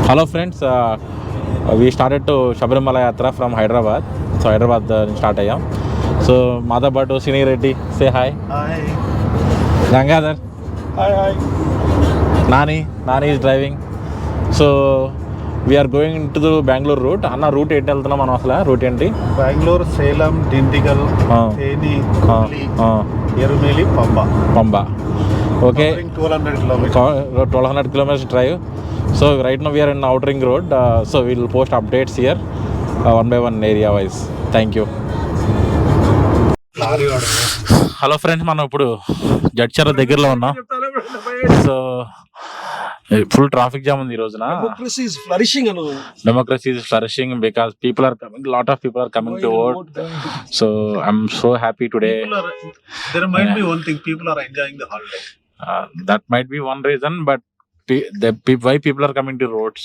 Hello friends, we started to Shabarimala Yatra from Hyderabad. So Hyderabad start ayyam. So Madhabhattu Sini Reddy, say hi. Hi. Gangadhar. Hi. Nani is driving. So we are going into the Bangalore route. Anna route ఏంటి వెళ్తున్నాం మనం అసలు route ఏంటి? బెంగళూరు, సేలం, డిండిగల్, తేని, Kolli, Erumeli, Pamba. Okay. 1200 kilometers drive. So right now we are in outer ring road. So we will post updates here one by one area wise. Thank you. Hello friends, మనం ఇప్పుడు జడ్చర్ల దగ్గరలో ఉన్నాం. సో ఫుల్ ట్రాఫిక్ జామ్ ఉంది ఈ రోజున. Democracy is flourishing because people are coming, lot of people are coming to vote. So I'm so happy today. There might be one thing, people are enjoying the holiday. That might be one reason, but why people are coming to roads,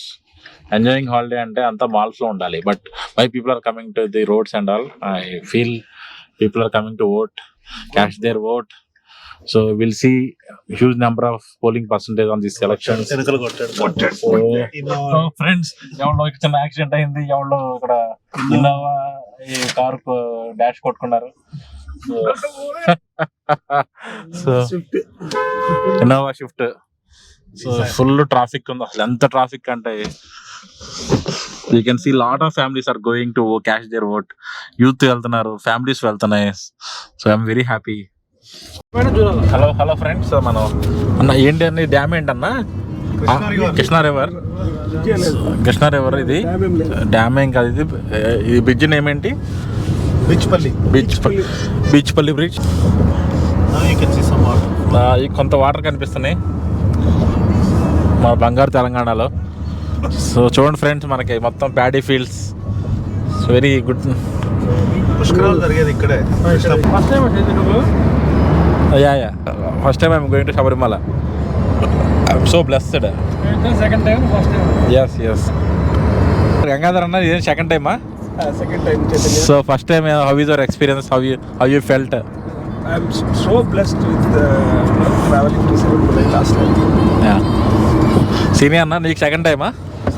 enjoying holiday ante anta malls lo undali, but why people are coming to the roads and all? I feel people are coming to vote, cash their vote. So we'll see huge number of polling percentage on these elections. So friends, ఎవడో చిన్న accident అయింది, ఎవడో ఇక్కడ Innova ఈ car dash కొట్టుకున్నారు. So Innova shift. So full traffic ఉంది. అసలు ఎంత ట్రాఫిక్ అంటే you can see lot of families are going to cast their vote. Youth వెళ్తున్నారు, ఫ్యామిలీస్ వెళ్తున్నాయి. So I'm very happy. Hello friends, మనం అన్న ఏంటి అన్న డ్యామ్ ఏంటన్నా? కృష్ణా రివర్. ఇది డ్యామ్ ఏం కాదు, ఇది బ్రిడ్జ్ నేమ్ ఏంటి? బీచ్పల్లి బ్రిడ్జ్. కొంత వాటర్ కనిపిస్తున్నాయి మన బంగారు తెలంగాణలో. సో చూడండి ఫ్రెండ్స్, మనకి మొత్తం paddy fields. Very good. First time I'm going to Sabarimala. I'm so blessed. yes Gangadhar అన్న, ఇదేం సెకండ్ టైమా? Second time. So first time, how is your experience? How you felt? I'm so blessed with traveling to Shabarimala last time. Yeah. Senior అన్న, నీకు second టైమా?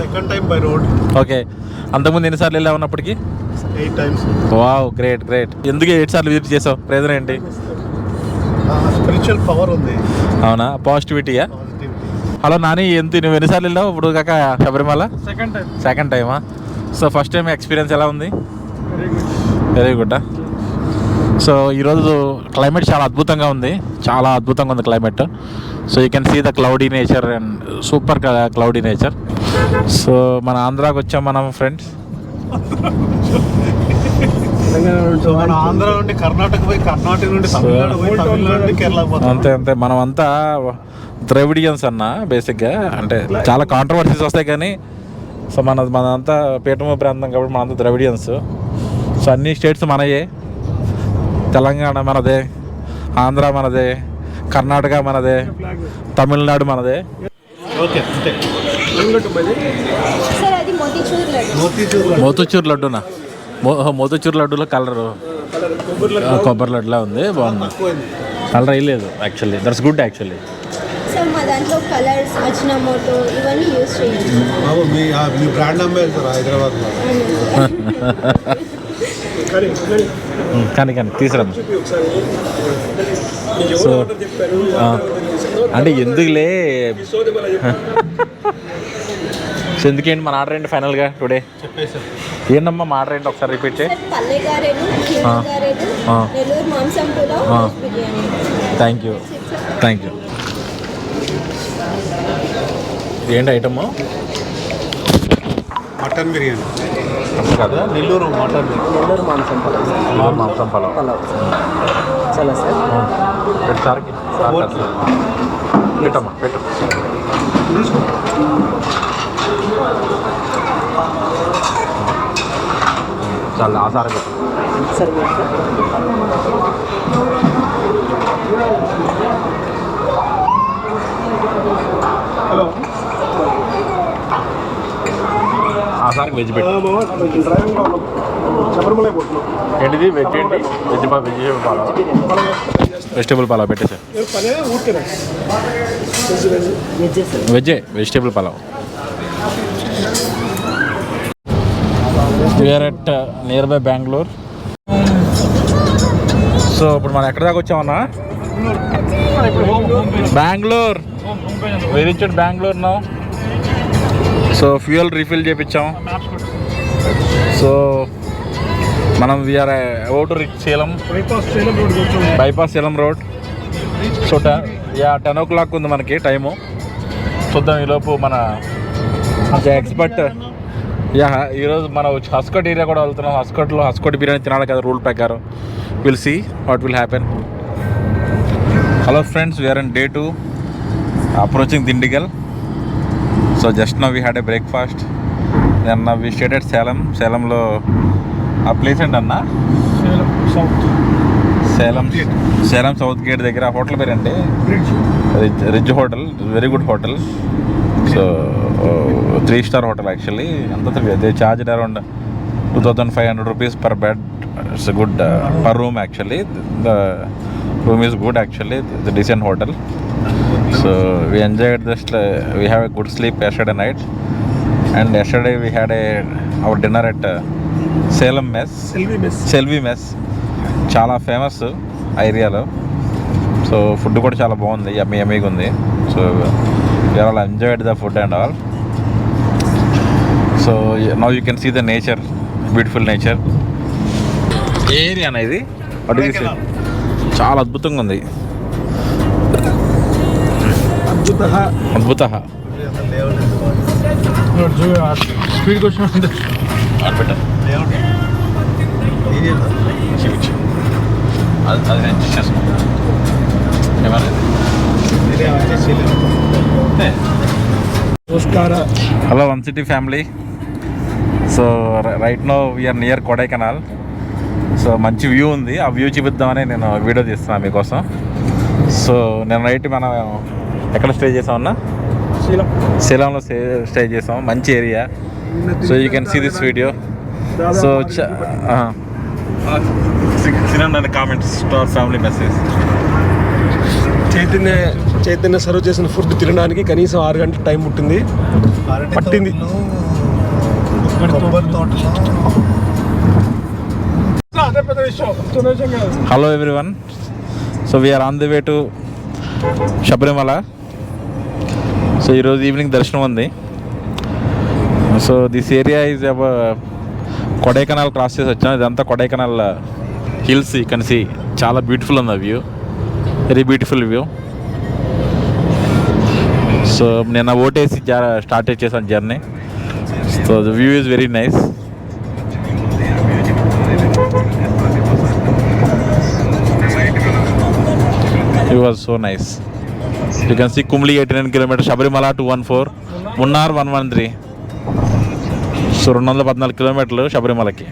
Second time by road. Okay. అంతకుముందు ఎన్నిసార్లు వెళ్ళావు అన్నప్పటికీ? 8 times. Wow, great. ఎందుకు 8 సార్లు visit చేసావు? Reason ఏంటి? స్పిరిచువల్ పవర్ ఉంది. అవునా? పాజిటివిటీయా? హలో నాని, నువ్వు ఎన్నిసార్లు వెళ్ళావు ఇప్పుడు కాక శబరిమల? సెకండ్ టైమా? సో ఫస్ట్ టైం ఎక్స్పీరియన్స్ ఎలా ఉంది? Very good. సో ఈరోజు క్లైమేట్ చాలా అద్భుతంగా ఉంది climate. So you can see the cloudy nature and super cloudy nature. So మన ఆంధ్రాకి వచ్చాం మనం ఫ్రెండ్స్. ఆంధ్ర నుండి కర్ణాటక పోయి, కర్ణాటక నుండి తమిళనాడు పోయి, తమిళనాడు నుండి కేరళ పోతాం. అంతే మనం అంతా ద్రవిడియన్స్ అన్న. బేసిక్గా అంటే చాలా కాంట్రవర్సీస్ వస్తాయి కానీ సో మనంతా పీఠభూమి ప్రాంతం కాబట్టి మనంతా ద్రవిడియన్స్. సో అన్ని స్టేట్స్ మనయే. తెలంగాణ మనదే, ఆంధ్ర మనదే, కర్ణాటక మనదే, తమిళనాడు మనదే. మోతీచూర్ లడ్డూనా? మోతీచూర్ లడ్డూలో కలర్ కొబ్బరి లడ్డులా ఉంది, బాగుంది. కలర్ వేయలేదు యాక్చువల్లీ. That's good actually. మా దాంట్లో కలర్స్, అజినోమోటో ఇవన్నీ యూజ్ చేయండి. మీ బ్రాండ్ అంబాసిడర్ హైదరాబాద్లో. కానీ తీసుకురాము. సో అంటే ఎందుకులే. సో ఎందుకేంటి మన ఆర్డర్ ఏంటి ఫైనల్గా టుడే? ఏంటమ్మా మా ఆర్డర్ ఏంటి ఒకసారి రిపీట్ చేయి. పల్లె గారెలు, నెల్లూరు మాంసం పులావ్, బిర్యానీ. Thank you. ఏంటి ఐటమ్? మటన్ బిర్యానీ కదా, నెల్లూరు మాంసం పలావ్. చాలా సార్ పెట్టమ్మా, పెట్టు. చాలా ఆసారం ఆసారం వెజ్ పెట్టి ఏంటిది వెజ్ ఏంటి వెజిటేబుల్ పాలా వెజిటేబుల్ పాలా పెట్టేసారు వెజ్జే vegetable pulao. We're at near by Bengaluru. So ఇప్పుడు మనం ఎక్కడ దాకా వచ్చామన్నా? Bengaluru. Very rich Bengaluru now. So fuel refill చేయించాం. సో మనం we're about to reach Salem, bypass Salem road. So 10 o'clock ఉంది మనకి టైము. చూద్దాం ఈలోపు మన ఎక్స్పర్ట్ ఈరోజు మనం హస్కట్ ఏరియా కూడా వెళ్తున్నాం. హస్కట్ బిర్యానీ తినాలి కదా రూల్ ప్రకారం. Will see what will happen. Hello friends, we're in day 2 approaching Dindigul. So just now we had a breakfast. Then now we stayed at సేలంలో ఆ ప్లేస్ ఏంటన్నా? సేలం సౌత్ గేట్ దగ్గర హోటల్ పేరంటే Ritz hotel. Very good hotel. So 3 star hotel actually. అంత they charge around 2500 rupees per bed. It's a good per room actually. The room is good actually. It's a decent hotel. So we enjoyed this. We have a good sleep yesterday night. And yesterday we had our dinner at Salem Mess. Selvi Mess. చాలా famous ఆ ఏరియాలో. So food కూడా చాలా బాగుంది, యమ్మీగా ఉంది. So we're all enjoyed the food and all. So now you can see the nature, beautiful nature. Area అనేది చాలా అద్భుతంగా ఉంది. అద్భుత స్పీడ్కి వచ్చిన అది నేను చేసుకో. Hello one city family. So right now we're near Kodaikanal. So మంచి వ్యూ ఉంది. ఆ వ్యూ చూపిద్దామని నేను వీడియో తీస్తున్నాను మీకోసం. సో నేను నైట్ మనం ఎక్కడ స్టే చేసామన్నా? సేలంలో స్టే చేసాం. మంచి area. So you can see this video. So comments to our family message. Chaitanya serve చేసిన ఫుడ్ తినడానికి కనీసం 6 గంటల టైం పట్టింది. Hello everyone. So we're on the way to Sabarimala. So ఈరోజు ఈవినింగ్ దర్శనం ఉంది. So this area is Kodaikanal cross చేసి వచ్చాం. ఇదంతా Kodaikanal hills. You can see చాలా బ్యూటిఫుల్ ఉంది ఆ view. Very beautiful view. So నేను ఓటేసి స్టార్ట్ చేసాను journey. So the view is very nice. It was so nice. You can see Kumily 89 kilometers, Sabarimala 214, Munnar 113. So 214 kilometers శబరిమలకి.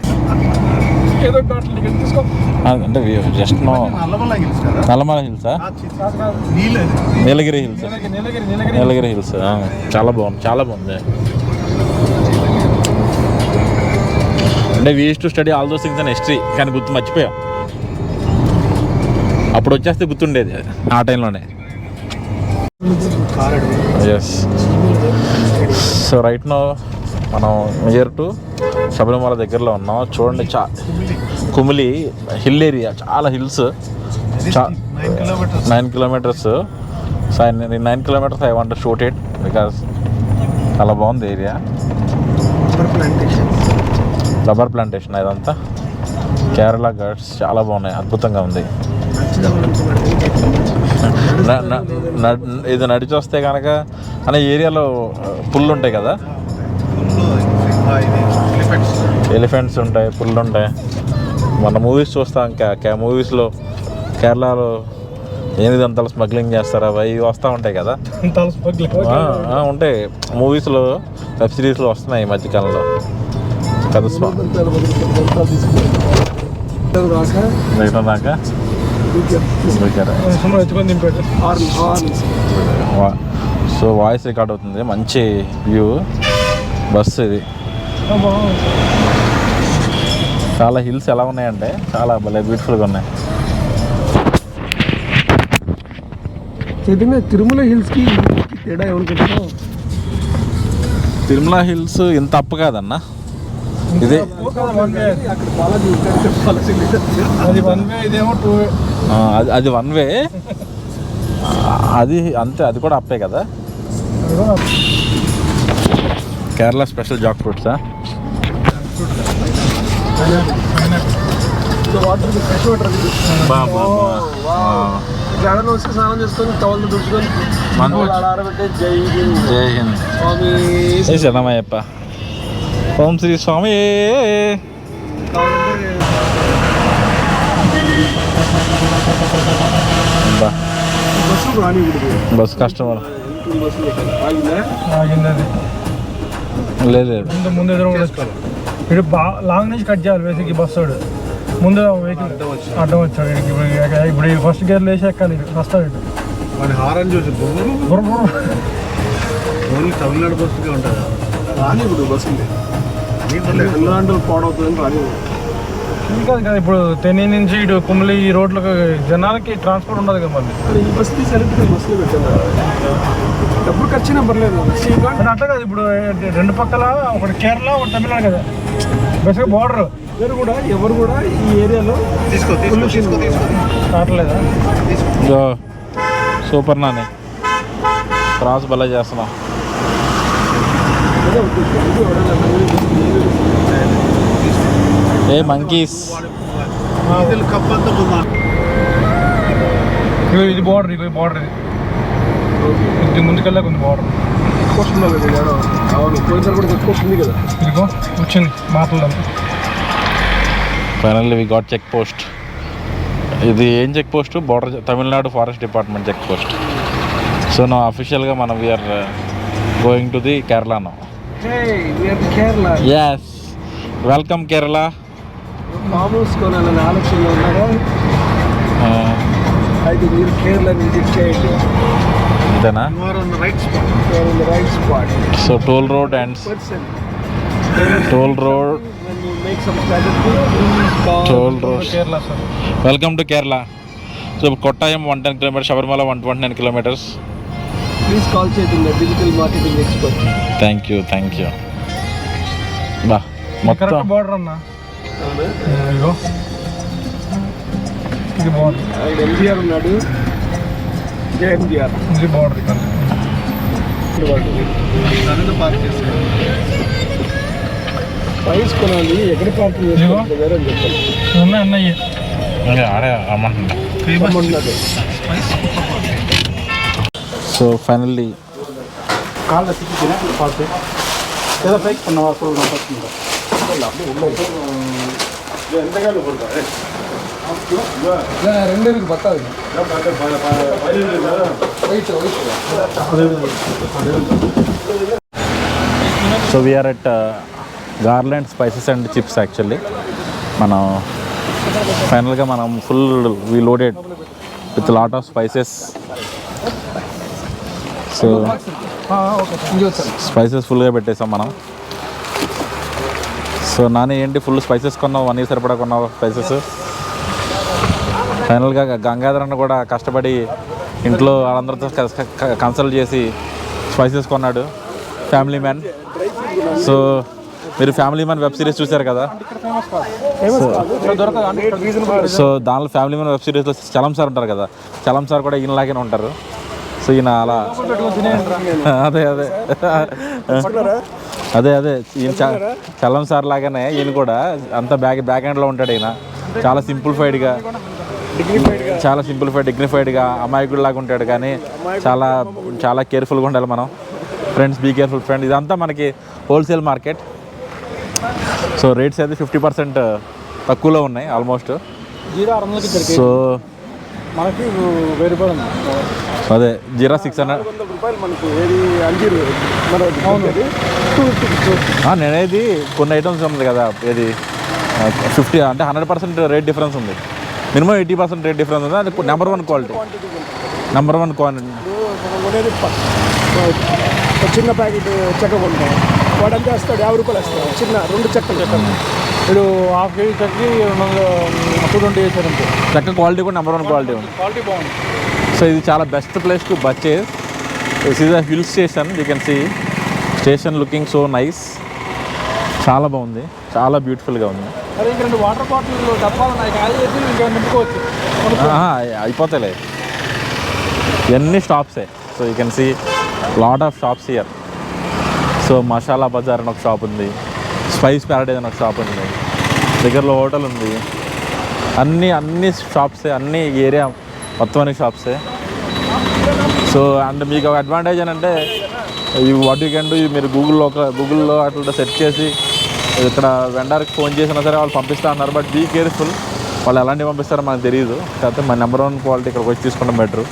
అంటే జస్ట్ నల్లమల హిల్సా? నీలగిరి హిల్స్. నీలగిరి హిల్స్ చాలా బాగుంది. అంటే we used to study all those things and history. కానీ మర్చిపోయాం. అప్పుడు వచ్చేస్తే గుర్తుండేది ఆ టైంలోనే. ఎస్. సో రైట్ నో మనం నియర్ టు శబరిమల దగ్గరలో ఉన్నాం. చూడండి, కుమిలి హిల్ ఏరియా. చాలా hills. 9 kilometers. So 9 kilometers I want to shoot it because చాలా బాగుంది ఏరియా. రబ్బర్ ప్లాంటేషన్ ఇదంతా. కేరళ ఘాట్స్ చాలా బాగున్నాయి. అద్భుతంగా ఉంది. ఇది నడిచి వస్తే కనుక అనే ఏరియాలో పుల్లు ఉంటాయి కదా, ఎలిఫెంట్స్ ఉంటాయి, పుల్లు ఉంటాయి. మన మూవీస్ చూస్తాం. మూవీస్లో కేరళలో 8 అంతలు స్మగ్లింగ్ చేస్తారు. అవి వస్తూ ఉంటాయి కదా, ఉంటాయి మూవీస్లో, వెబ్ సిరీస్లో వస్తున్నాయి ఈ మధ్యకాలంలో. పెద్ద స్పా రిటర్న్ దాకా సో వాయిస్ రికార్డ్ అవుతుంది. మంచి వ్యూ బస్సు ఇది. చాలా హిల్స్ ఎలా ఉన్నాయంటే చాలా భలే బ్యూటిఫుల్గా ఉన్నాయి. తిరుమల హిల్స్కి తేడా ఏమనుకుంటున్నావు? తిరుమల హిల్స్ ఇంత అప్పు కాదన్న, ఇదే అది 1 వే, ఇదేమో 2 వే. అది 1 వే, అది అంతే, అది కూడా అప్పే కదా. కేరళ స్పెషల్ జాక్ ఫ్రూట్సా? వాటర్ ఫ్రెష్ వాటర్ వస్తే స్నానం చేసుకొని టవల్ దుడుచుకొని ఆడబెట్టే జై హింద్ జై హింద్ స్వామి శరణమయ్యప్ప. ఓం శ్రీ స్వామి. బస్ కస్టమర్ లేదు ముందు ఎదురు ఇటు లాంగ్ నుంచి కట్ చేయాలి బేసిక్ బస్ వాడు. ముందు వెహికల్ అడ్డం వచ్చాడు. ఇప్పుడు ఫస్ట్ గేర్లో వేసి ఎక్కాలి. వస్తాడు ఇటు మన హారన్ చూసి ఓన్లీ తమిళనాడు బస్సుగా ఉంటుంది. రాని ఇప్పుడు బస్సు తమిళనాడు పాడవుతుందని రాని. ఇంకా కదా ఇప్పుడు తెని నుంచి ఇటు కుమ్మిలి ఈ రోడ్లకు జనాలకి ట్రాన్స్పోర్ట్ ఉండదు కదా. మళ్ళీ ఈ బస్ తీసి బస్సులో పెట్టాను. డబ్బులు ఖర్చునా పర్లేదు అట్లా కదా. ఇప్పుడు 2 పక్కల ఒకటి కేరళ ఒకటి తమిళనాడు కదా. బస్గా బార్డర్ కూడా ఎవరు కూడా ఈ ఏరియాలో రావట్లేదా? సూపర్ నాని క్రాస్ భలే చేస్తున్నాం. ఏ మంకీస్. ఇది బార్డర్, ఇది బార్డర్, ఇది ముందుకెళ్ళా కొంచెం బార్డర్ పోయినసారి కూడా వస్తుంది కదా. ఇదిగో వచ్చింది మాటలు. Finally we got check post. ఇది ఏం check post? Border Tamil Nadu forest department check post. So నా అఫీషియల్గా మనం we're going to the Kerala now. Kerala. yes, welcome Kerala. మామూసుకోవాలనే ఆలోచనలో ఉన్నారా? అయితే మీరు కేరళ విజిట్ చేయండి. అంతేనా? Right spot. So toll road and toll road Kerala sir. Welcome to Kerala. So Kottayam 110 kilometers, Sabarimala 129 kilometers. Please call చేయండి digital marketing expert. Thank you బా. మొత్తం బార్డర్ అన్న. ఇదిగో ఇది బార్డర్. ఎన్టీఆర్ ఉన్నాడు. ఎన్టీఆర్ ఇది బార్డర్. ప్రైస్ కొనాలి. ఎక్కడ పార్కింగ్ వేరే అని చెప్పాలి. ఉన్నాయి అన్నయ్య ఆడే అమ్మంటున్నా. సో ఫైనల్లీ காலில் சிக்கிச்சுன்னா பார்த்து எதை பைக் பண்ணவா சொல்லுங்கள் பார்த்துங்க. எந்த காலில் போடுறாரு? ரெண்டு இருக்கு பத்தாது. So we're at garland spices and chips. Actually మనం ఫైనల్గా మనం full we loaded with lot of spices. So spices ఫుల్గా పెట్టేసాం మనం. సో నాని ఏంటి ఫుల్ స్పైసెస్ కొన్నావు? 1 year సరిపడా కొన్నావు స్పైసెస్. ఫైనల్గా గంగాధర్ అన్న కూడా కష్టపడి ఇంట్లో వాళ్ళందరితో కన్సల్ట్ చేసి స్పైసెస్ కొన్నాడు. Family man. సో మీరు ఫ్యామిలీ మ్యాన్ వెబ్ సిరీస్ చూశారు కదా. సో దానిలో ఫ్యామిలీ మ్యాన్ వెబ్ సిరీస్లో చలం సార్ ఉంటారు కదా. చలం సార్ కూడా ఈయనలాగానే ఉంటారు. సో ఈయన అలా అదే ఈయన చలం సార్ లాగానే ఈయన కూడా అంత బ్యాక్ హ్యాండ్లో ఉంటాడు. ఈయన చాలా సింప్లిఫైడ్గా, చాలా డిగ్నిఫైడ్గా అమాయకుడిలాగా ఉంటాడు. కానీ చాలా కేర్ఫుల్గా ఉండాలి మనం. Friends, be careful friend. ఇదంతా మనకి హోల్సేల్ మార్కెట్. సో రేట్స్ అయితే 50% తక్కువలో ఉన్నాయి ఆల్మోస్ట్. జీరో 600కి సో మనకి 1000 రూపాయలు. అదే జీరా 600 రూపాయలు మనకు ఏది అంజీరు మన అవునది 250. నేనేది కొన్ని ఐటమ్స్ ఉంది కదా ఏది 50 అంటే 100% రేట్ డిఫరెన్స్ ఉంది, మినిమం 80% రేట్ డిఫరెన్స్ ఉంది. అది నెంబర్ 1 క్వాలిటీ, నెంబర్ 1 క్వాలిటీ. చిన్న ప్యాకెట్ చెక్క కొంటాం, వాడంతా వేస్తాడు 50 రూపాయలు వేస్తాడు, చిన్న 2 చెక్కలు ఇప్పుడు హాఫ్ కేజీ చెక్కకి 220 వేసారంటే. చెక్క క్వాలిటీ కూడా నెంబర్ 1 క్వాలిటీ ఉంది, క్వాలిటీ బాగుంది. సో ఇది చాలా best place to purchase. This is a hill station, you can see station looking so nice, చాలా బాగుంది, చాలా బ్యూటిఫుల్గా ఉంది. అరే ఇంక 2 వాటర్ బాటిల్ డబ్బాలు ఉన్నాయి, ఖాళీ చేసి ఇంకా నింపుకోవచ్చు. అయిపోతాయిలే, ఇవన్నీ షాప్సే. So you can see lot of shops here. So masala bazaar అని ఒక షాప్ ఉంది, స్పైస్ ప్యారడైజ్ అని ఒక షాప్ ఉంది, దగ్గరలో హోటల్ ఉంది. అన్ని షాప్సే, అన్ని ఏరియా మొత్తం అన్ని షాప్సే. సో అండ్ మీకు ఒక అడ్వాంటేజ్ అని అంటే వాట్ యూ కెన్ డూ, మీరు గూగుల్లో అట్లా సెర్చ్ చేసి ఇక్కడ వెండర్కి ఫోన్ చేసినా సరే వాళ్ళు పంపిస్తా అన్నారు. బట్ బీ కేర్ఫుల్, వాళ్ళు ఎలాంటివి పంపిస్తారో మనకు తెలియదు. కాకపోతే మన నెంబర్ 1 క్వాలిటీ ఇక్కడికి వచ్చి తీసుకోవడం బెటర్.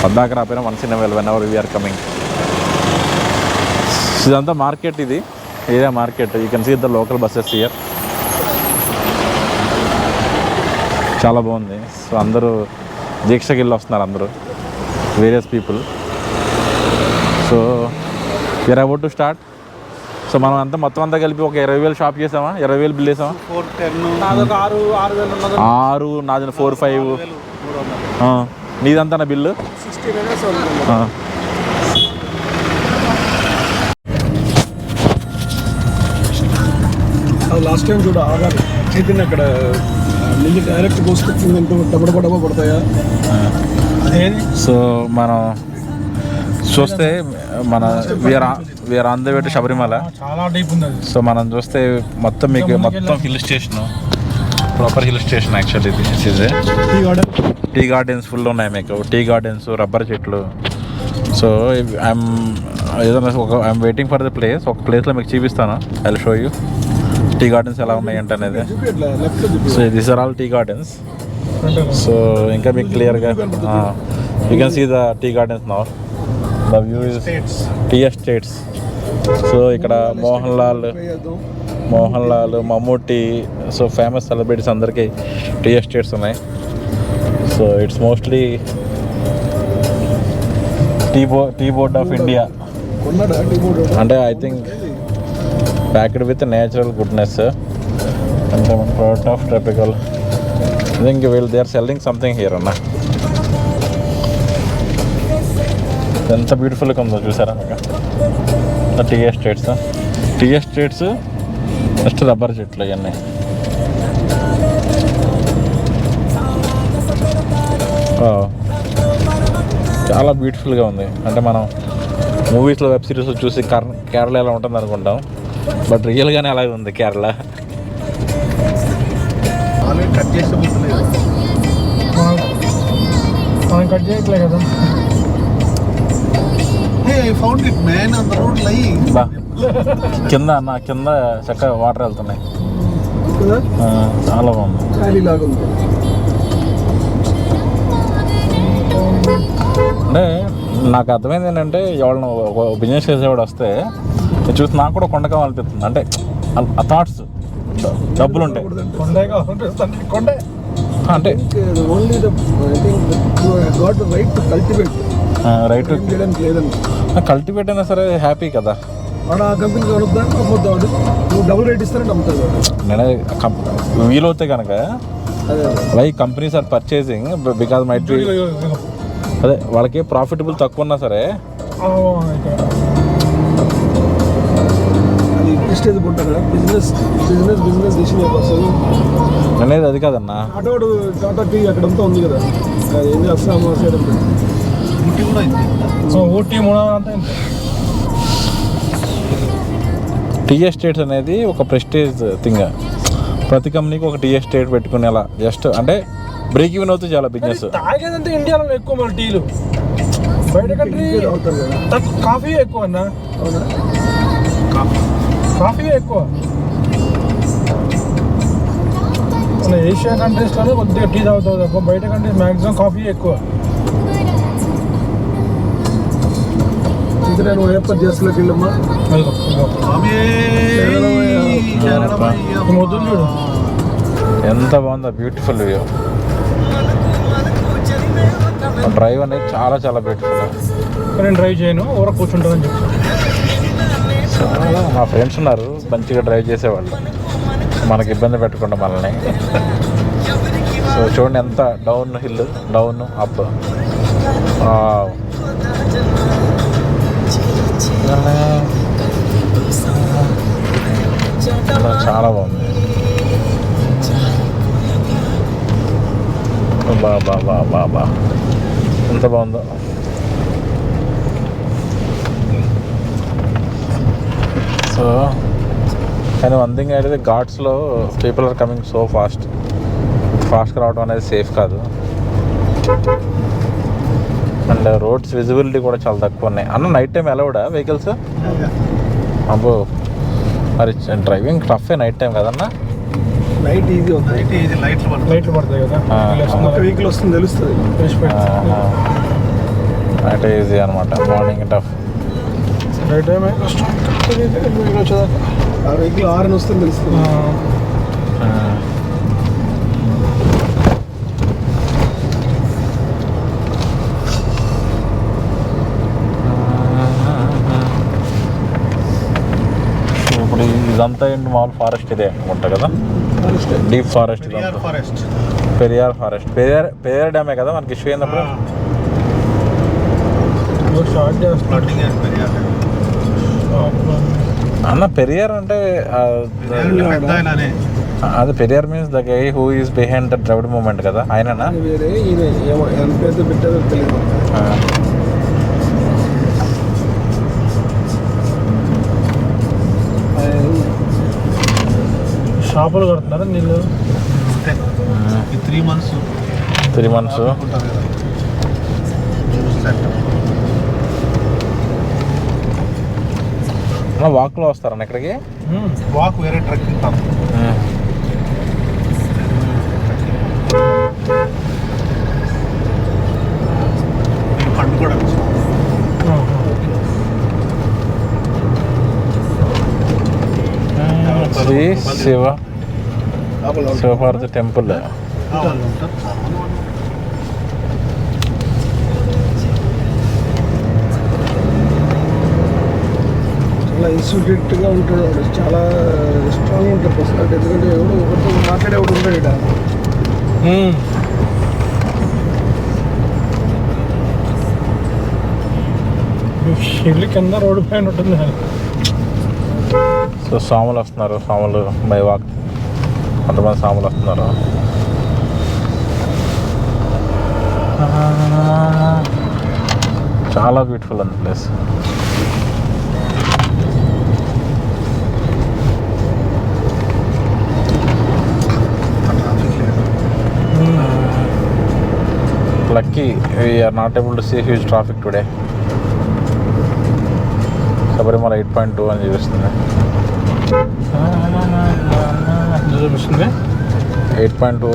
పద్దాక రాపోయినా once in whenever we're coming. ఇదంతా మార్కెట్, ఇది area market. You can see the local buses here, చాలా బాగుంది. సో అందరూ దీక్షకి వెళ్ళి వస్తున్నారు, అందరూ various people. So we're about to start. So మనం అంతా మొత్తం అంతా కలిపి ఒక 20,000 షాప్ చేసామా, 20,000 బిల్ వేసామా? 6 నాది 4-5. నీదంతా నా బిల్లు 60 లాస్ట్ టైం చూడ ఆగారు చైతన్య అక్కడ నుంచి డైరెక్ట్ కోసుకొచ్చింది ఎంతో డబ్బా పడతాయా అదేది. సో మనం చూస్తే మన we're on the way to Sabarimala, చాలా డీప్ ఉంది అది. సో మనం చూస్తే మొత్తం మీకు మొత్తం hill station, proper hill station actually. This is tea gardens full ఉన్నాయి మీకు, టీ గార్డెన్స్, రబ్బర్ చెట్లు. So I'm I'm waiting for the place. ఒక ప్లేస్లో మీకు చూపిస్తాను, I will show you tea gardens ఎలా ఉన్నాయి అంటే అనేది. So this are all tea gardens. So ఇంకా మీకు క్లియర్గా you can see the tea gardens now. The view is tea estates. So ఇక్కడ Mohanlal, Mammootty, so famous celebrities అందరికీ టీ ఎస్టేట్స్ ఉన్నాయి. So it's mostly tea board of India అంటే I think packed with natural goodness అంటే product of tropical. I think they are selling something here అన్న. ఎంత బ్యూటిఫుల్గా ఉందో చూసారా మీకు టీ ఎస్టేట్స్ నెక్స్ట్ రబ్బర్ చెట్లు ఇవన్నీ. చాలా బ్యూటిఫుల్గా ఉంది. అంటే మనం మూవీస్లో వెబ్ సిరీస్లో చూసి కేరళ ఎలా ఉంటుంది అనుకుంటాం, బట్ రియల్గానే అలాగే ఉంది కేరళ. మనం కట్ చేయట్లే కదా. బా కింద చక్కగా వాటర్ వెళ్తున్నాయి, చాలా బాగుంది. అంటే నాకు అర్థమైంది ఏంటంటే ఎవరిని ఒక బిజినెస్ చేసేవాడు వస్తే చూసి నాకు కూడా కొండ కావాలనిపిస్తుంది. అంటే ఆ థాట్స్, డబ్బులు ఉంటాయి అంటే రైట్ కల్టివేట్ అయినా సరే హ్యాపీ కదా. నేనే వీలవుతే కనుక why companies are purchasing because might be అదే వాళ్ళకి ప్రాఫిటబుల్ తక్కువ ఉన్నా సరే అనేది అది కాదన్నా. టాటా టీ అక్కడంతా ఉంది కదా, Assam side Ooty tea estates అనేది ఒక ప్రెస్టేజ్ థింగ్. ప్రతి కంపెనీకి ఒక టీ ఎస్టేట్ పెట్టుకునేలా జస్ట్ అంటే బ్రేక్ ఈవెన్ అవుతుంది చాలా బిజినెస్. తాగేదంటే ఇండియాలో ఎక్కువ మన టీలు, బయట కంట్రీ కాఫీ ఎక్కువ అన్న, కాఫీ ఎక్కువ. మన ఏషియా కంట్రీస్లోనే కొద్దిగా టీ తాగుతుంది తప్ప బయట కంట్రీస్ మ్యాక్సిమం కాఫీ ఎక్కువ. ఇంకా నేను అయ్యప్ప చేస్తులోకి వెళ్ళమ్మా మొదలు చూడు ఎంత బాగుందో, బ్యూటిఫుల్ వ్యూ. డ్రైవ్ అనేది చాలా చాలా బ్యూటిఫుల్. నేను డ్రైవ్ చేయను ఎవరో కూర్చుంటుందని చెప్పి. సో మా ఫ్రెండ్స్ ఉన్నారు మంచిగా డ్రైవ్ చేసేవాళ్ళు, మనకి ఇబ్బంది పెట్టకుండా మనల్ని. సో చూడండి ఎంత డౌన్ హిల్, డౌన్ అప్. చాలా బాగుంది. బా ఎంత బాగుందో. సో కానీ వన్ థింగ్ అయితే ఘాట్స్లో పీపుల్ ఆర్ కమింగ్ సో ఫాస్ట్గా రావడం అనేది సేఫ్ కాదు. అండ్ రోడ్స్ విజిబిలిటీ కూడా చాలా తక్కువ ఉన్నాయి. అన్న నైట్ టైం అలౌడా వెహికల్స్? అబ్బో మరి డ్రైవింగ్ టఫే నైట్ టైం కదన్నా? లైట్ ఈజీ ఉంది, లైట్లు పడతాయి కదా, వెహికల్ వస్తుంది తెలుస్తుంది. నైట్ ఈజీ అనమాట, మార్నింగ్ టఫ్. నైట్ టైం కష్టం. ఆ వెహికల్ 6 వస్తుంది తెలుస్తుంది. ఇప్పుడు ఇదంతా ఏంటి మామూలు ఫారెస్ట్ ఇదే అనుకుంటా కదా, deep forest. Periyar forest, Periyar డ్యామే కదా మనకి ఇష్యూ అయినప్పుడు. అన్న పెరియార్ అంటే అది Periyar means the guy who is behind the Dravid movement కదా, ఆయననా? షాపులు కడుతున్నారా నీళ్ళు? 3 months. వాక్లో వస్తారన్న ఇక్కడికి? వాక్ వేరే ట్రెక్కింగ్ పండు కూడా శ్రీ శివపార్వతి టెంపుల్. చాలా ఇన్స్టిట్యూట్గా ఉంటాడు, చాలా స్ట్రాంగ్ ఉంటాడు పర్సనాలిటీ. ఎందుకంటే ఎవడు ఒకరితో మాట్లాడేవాడు ఉంటాడు ఇక్కడ. ఇల్లు కింద రోడ్డు పైన ఉంటుంది. సో స్వాములు వస్తున్నారు, స్వాములు బై వాక్ కొంతమంది స్వాములు వస్తున్నారు. చాలా బ్యూటిఫుల్ ఉంది place. Lucky we're not able to see huge traffic today. Sabarimala 8.2 అని చూపిస్తుంది. 8.2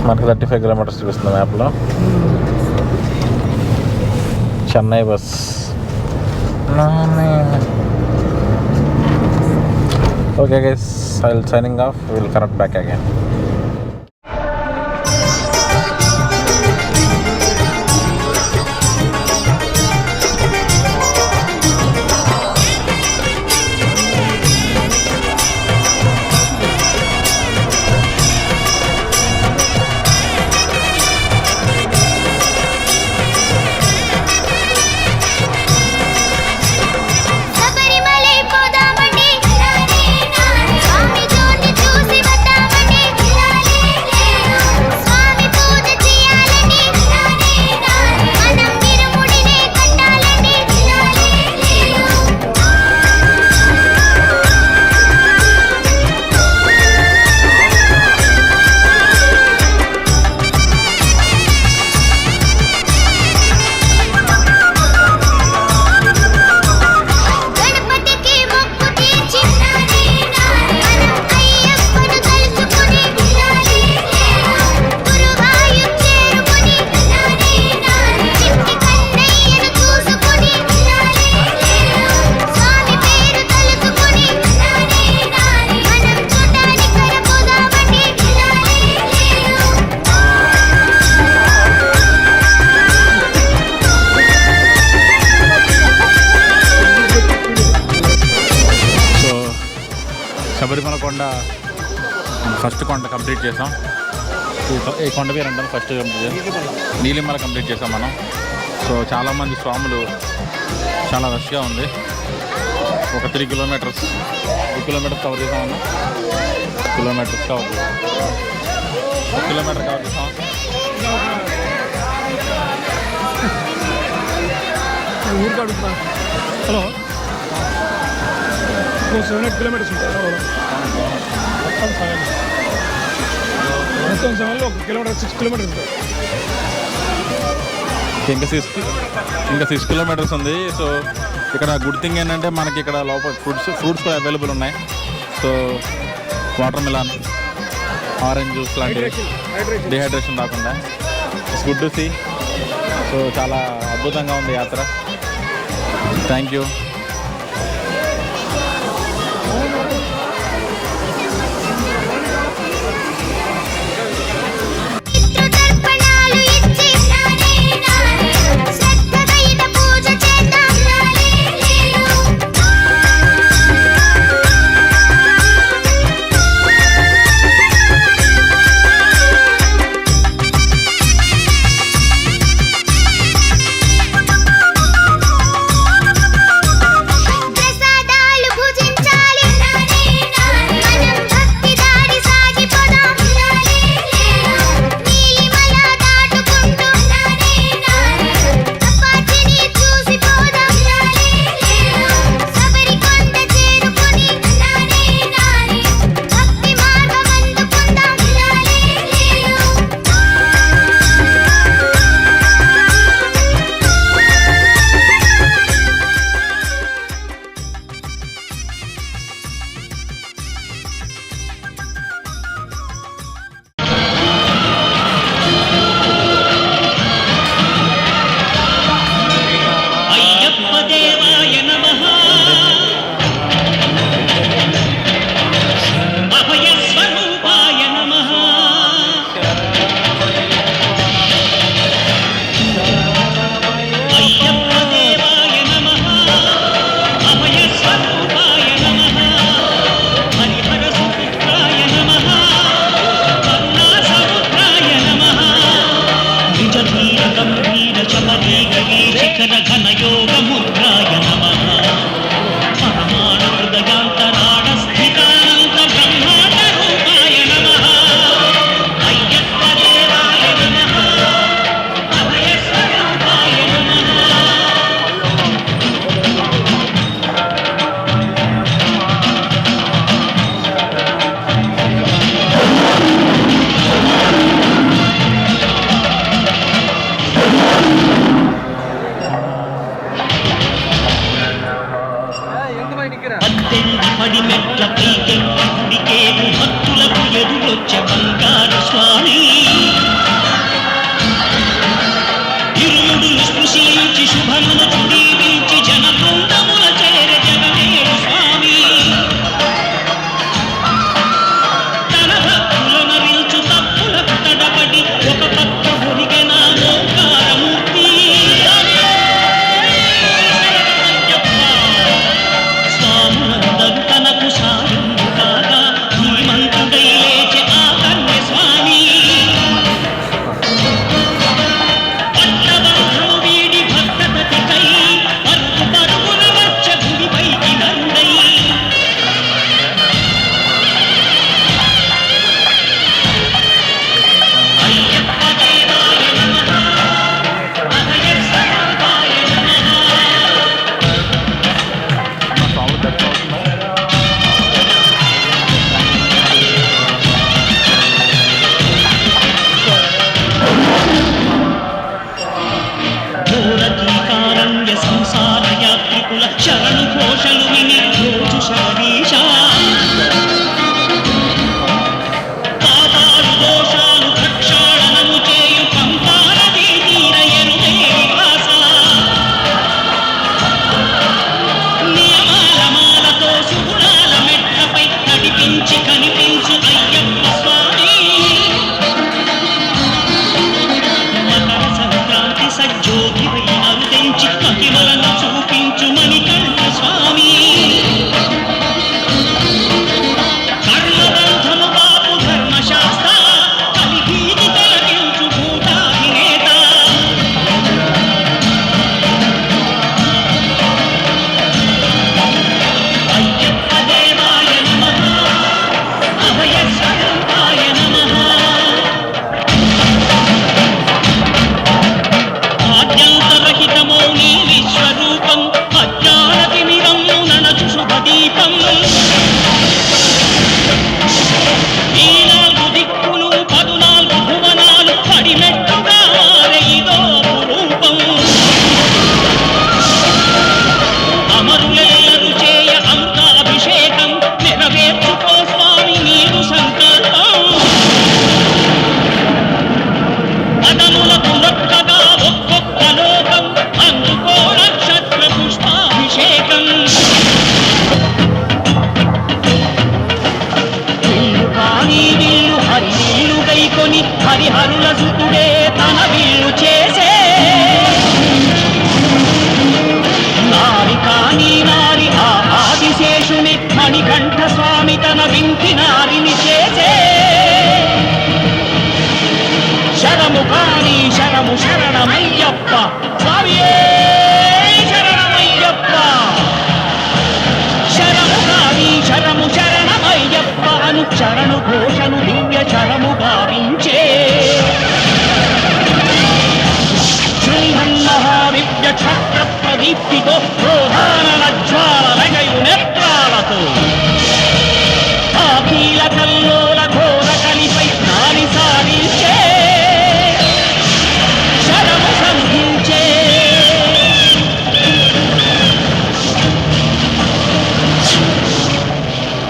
మనకి 35 kilometers చూపిస్తుంది మ్యాప్లో. Chennai bus. Okay guys, I will signing off. Will connect back again. Sabarimalai పోదామండి, స్వామి జోన్ని చూసి వద్దామండి. శబరిమల కొండ ఫస్ట్ కొండ కంప్లీట్ చేసాం. ఈ కొండ పేరు అంటే ఫస్ట్ నీలిమల కంప్లీట్ చేసాం మనం. సో చాలామంది స్వాములు, చాలా రష్గా ఉంది. ఒక 3 కిలోమీటర్స్ కవర్ చేసాం మనం. కిలోమీటర్స్ కవర్ చేసాం, 1 కిలోమీటర్ కవర్ చేసాం. ఊరికి అడుగుతున్నా. హలో, 7-8 కిలోమీటర్స్ ఉంటాయి మొత్తం. 7లో 1 కిలోమీటర్ 6 కిలోమీటర్స్ ఉంటాయి. ఇంకా 6 కిలోమీటర్స్ ఉంది. సో ఇక్కడ గుడ్ థింగ్ ఏంటంటే మనకి ఇక్కడ లోపల ఫ్రూట్స్ కూడా అవైలబుల్ ఉన్నాయి. So watermelon, orange juice లాంటివి, డిహైడ్రేషన్ రాకుండా. It's good to see. So చాలా అద్భుతంగా ఉంది యాత్ర. Thank you. తనకు సాయం కాగా ధీమంతుడై లేచి ఆ కన్య స్వామి మణికంఠ స్వామి తన వింటి నారిని చేసే శరము కాని శరము శరణమయ్యప్ప స్వామియే శరణమయ్యప్ప శరము కాని శరము శరణమయ్యప్ప అను శరణు ఘోషను దివ్య శరము గావించే శ్రీమన్మహాదివ్య క్షత్ర ప్రదీప్తితో ప్రోధాన జ్వాలలగయు నేత్రాలతో అఖిల కల్లోల ఘోర కలిపై నాని సారించే శరము సంధించే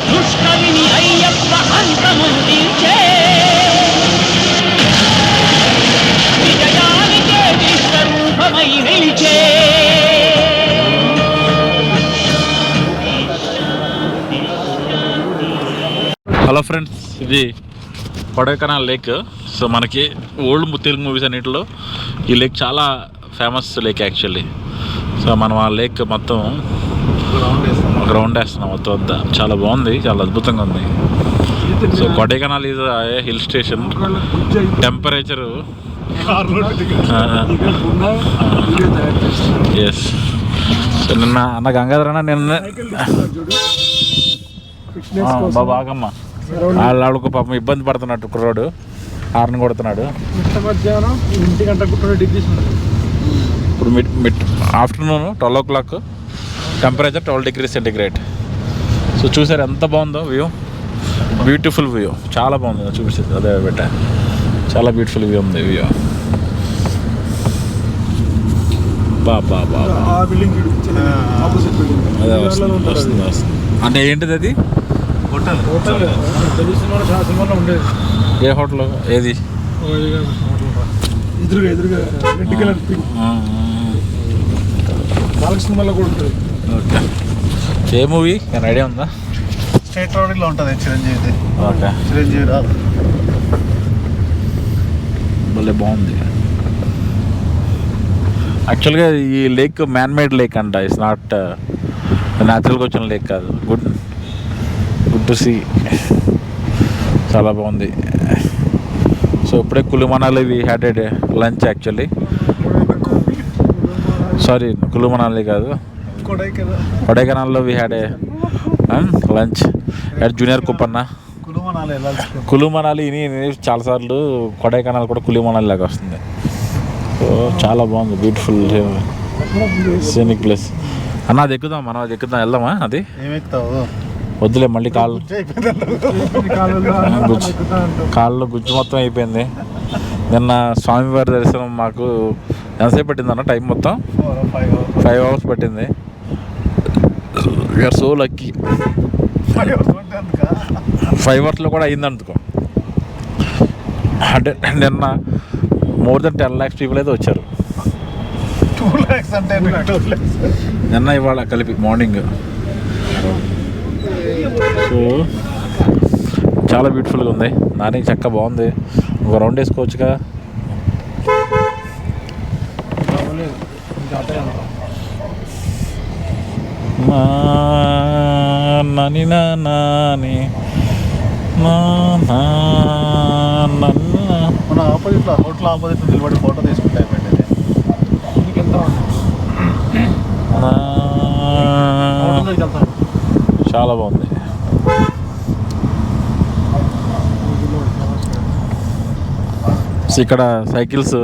దుష్కవిని అయ్యప్ప అంతముందించే విజయానికే విశ్వరూపమై నిలిచే హలో ఫ్రెండ్స్, ఇది కొడైకెనాల్ లేక్. సో మనకి ఓల్డ్ తెలుగు మూవీస్ అన్నింటిలో ఈ లేక్ చాలా ఫేమస్ లేక్ యాక్చువల్లీ. సో మనం ఆ లేక్ మొత్తం గ్రౌండ్ వేస్తున్నాం మొత్తం అంతా. చాలా బాగుంది, చాలా అద్భుతంగా ఉంది. So Kodaikanal is hill station. Temperature ఎస్. సో నిన్న అన్న గంగాధర అన్న నిన్న బాగమ్మ వాళ్ళకు పాపం ఇబ్బంది పడుతున్నట్టు కుర్రాడు హార్న్ కొడుతున్నాడు. మధ్యాహ్నం 1 గంట 20 degrees ఉంటుంది. ఇప్పుడు mid afternoon 12 o'clock temperature 12 degrees centigrade. So చూసారు ఎంత బాగుందో వ్యూ, బ్యూటిఫుల్ వ్యూ, చాలా బాగుంది. చూపిస్తుంది అదే బిడ్డ, చాలా బ్యూటిఫుల్ వ్యూ ఉంది వ్యూ. బాబా అదే వస్తుంది. అంటే ఏంటిది అది? హోటల్ తెలిసిన సినిమాలో ఉండేది. ఏ హోటల్? ఏది? ఎదురుగా రెడ్ కలర్ నాలుగు సినిమాలో కూడా ఉంటుంది. ఓకే, ఏ మూవీ నేను ఐడియా ఉందా? స్టేట్ రోడ్లో ఉంటుంది చిరంజీవి. ఓకే, చిరంజీవి రాదు. భలే బాగుంది. యాక్చువల్గా ఈ లేక్ మ్యాన్ మేడ్ లేక్ అంట. ఇట్స్ నాట్ న్యాచురల్గా వచ్చిన లేక్ కాదు. గుడ్ టు సీ, చాలా బాగుంది. సో ఇప్పుడే Kullu Manali we had a lunch actually. Sorry, Kullu Manali కాదు, కొడైకెనాల్లో we had a lunch at junior Kuppanna. Kullu Manali చాలాసార్లు కొడైకెనాల్ కూడా కులు మనాలి లాగా వస్తుంది. సో చాలా బాగుంది, బ్యూటిఫుల్ సీనిక్ ప్లేస్. అన్న అది ఎక్కుదాం, మనం అది ఎక్కుదాం, వెళ్దామా? అది వద్దులే, మళ్ళీ కాళ్ళలో గుజ్జు మొత్తం అయిపోయింది. నిన్న స్వామివారి దర్శనం మాకు ఎంతసేపు పట్టిందన్న? టైం మొత్తం 5 hours పట్టింది. We are so lucky. 5 hours కూడా అయింది అనుకో. అంటే నిన్న more than 10 lakhs people అయితే వచ్చారు. 2 lakhs అంటే నిన్న ఇవాళ కలిపి మార్నింగ్. సో చాలా బ్యూటిఫుల్గా ఉంది. నాని చక్క బాగుంది. ఒక రౌండ్ వేసుకోవచ్చుగా. నాని నాని మన ఆపోజిట్లో హోటల్ ఆపోజిట్లో నిలబడి ఫోటో తీసుకుంటే అయిపోయింది. చాలా బాగుంది. సో ఇక్కడ సైకిల్స్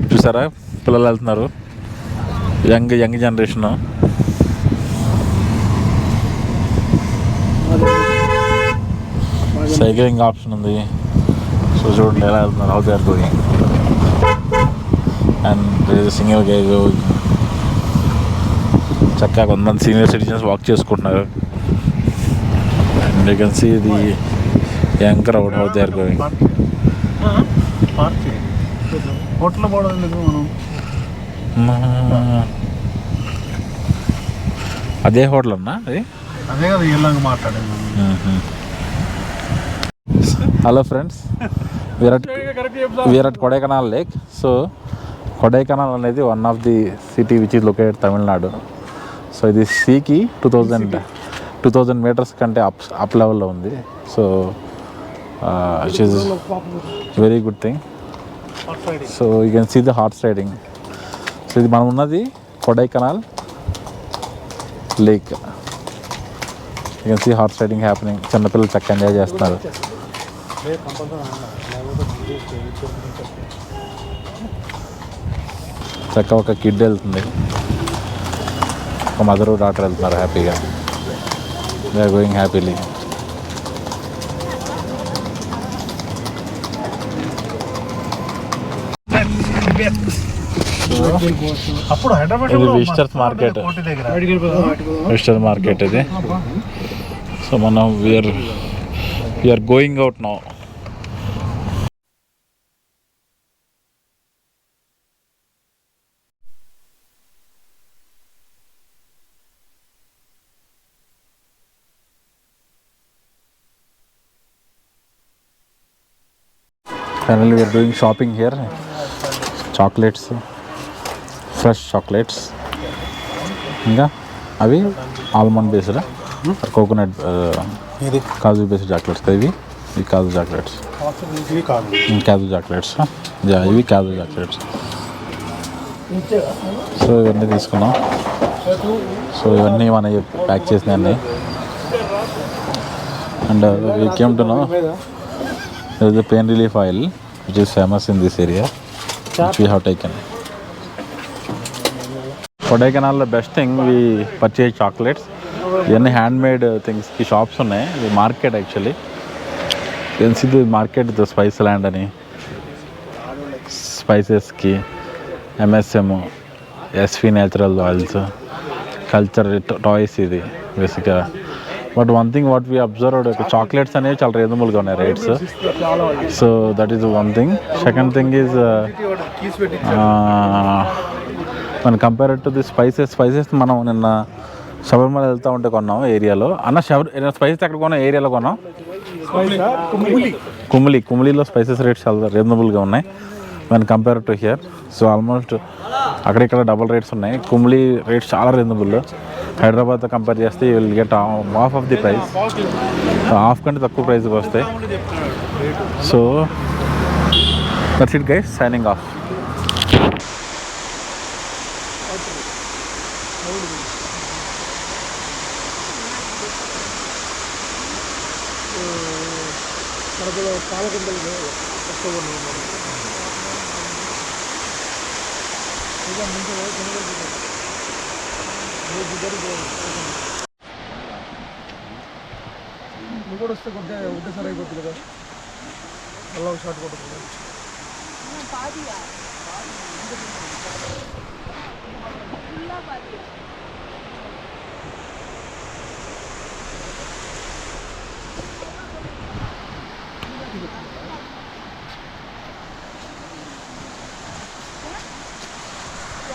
చూసారా, పిల్లలు వెళ్తున్నారు. Young generation. సైక్లింగ్ ఆప్షన్ ఉంది. సో చూడండి ఎలా వెళ్తున్నారు, how they are going. And single guy going. చక్కగా కొంతమంది సీనియర్ సిటిజన్స్ వాక్ చేసుకుంటున్నారు. And you can see the young crowd how they are going. హోటల్లో పోవడం ఎందుకు మనం? అదే హోటల్ అన్నా అది? అదే కదా ఇలాగ మాట్లాడాను. Hello friends, we're at Kodaikanal lake. So Kodaikanal అనేది one of the city which is located Tamil Nadu. So ఇది సీకి 2000 meters కంటే అప్ లెవెల్లో ఉంది. So it is very good thing. So you can see the horse riding. So ఇది మనం ఉన్నది Kodaikanal lake. You can see horse riding happening. చిన్నపిల్లలు చక్కగా ఎంజాయ్ చేస్తున్నారు. చక్కగా ఒక కిడ్ వెళ్తుంది, ఒక మదరు డాటర్ వెళ్తున్నారు హ్యాపీగా. They are going happily. అప్పుడు హైదరాబాద్ ఇది విజిటర్స్ మార్కెట్. విజిటర్ మార్కెట్ ఇది. సో మనం we're going out now. Finally we are doing shopping here. Chocolates, fresh chocolates. ఇంకా అవి ఆల్మండ్ బేస్డ్, కోకోనట్ కాజు బేస్డ్ చాక్లెట్స్. ఇవి కాజు చాక్లెట్స్. కాజు చాక్లెట్స్ ఇవి కాజు చాక్లెట్స్. సో ఇవన్నీ తీసుకున్నాం. సో ఇవన్నీ మన ప్యాక్ చేసినవన్నీ. And we came to know there is a pain relief oil which is famous in this area, which we have taken. Kodaikanal, the best thing we purchase chocolates. Any handmade things ki shops unnai. The market actually, you can see the market, the spice land ani spices ki MSM, SV natural oils, culture toys idi basically. But one thing what we observed, chocolates అనేవి చాలా రీజనబుల్గా ఉన్నాయి rates. So that is one thing. Second thing is మన compare to the spices మనం నిన్న శబరిమల వెళ్తూ ఉంటే కొన్నాం ఏరియాలో. స్పైసెస్ ఎక్కడ కొన్నాం? ఏరియాలో కొన్నాం. కుమిలిలో స్పైసెస్ రేట్స్ చాలా రీజనబుల్గా ఉన్నాయి మన compare to hear. So almost అక్కడిక్కడ డబుల్ రేట్స్ ఉన్నాయి. కుమిలి రేట్స్ చాలా రీజనబుల్. హైదరాబాద్తో కంపేర్ చేస్తే you will get half of the price. Half కంటే తక్కువ ప్రైస్కి వస్తాయి. So that's it guys, signing off. నువ్వు కూడా వస్తే ఒకటేసారి అయిపోతుంది కదా, అలా షార్ట్ కొట్టుకుంటా. పాదియా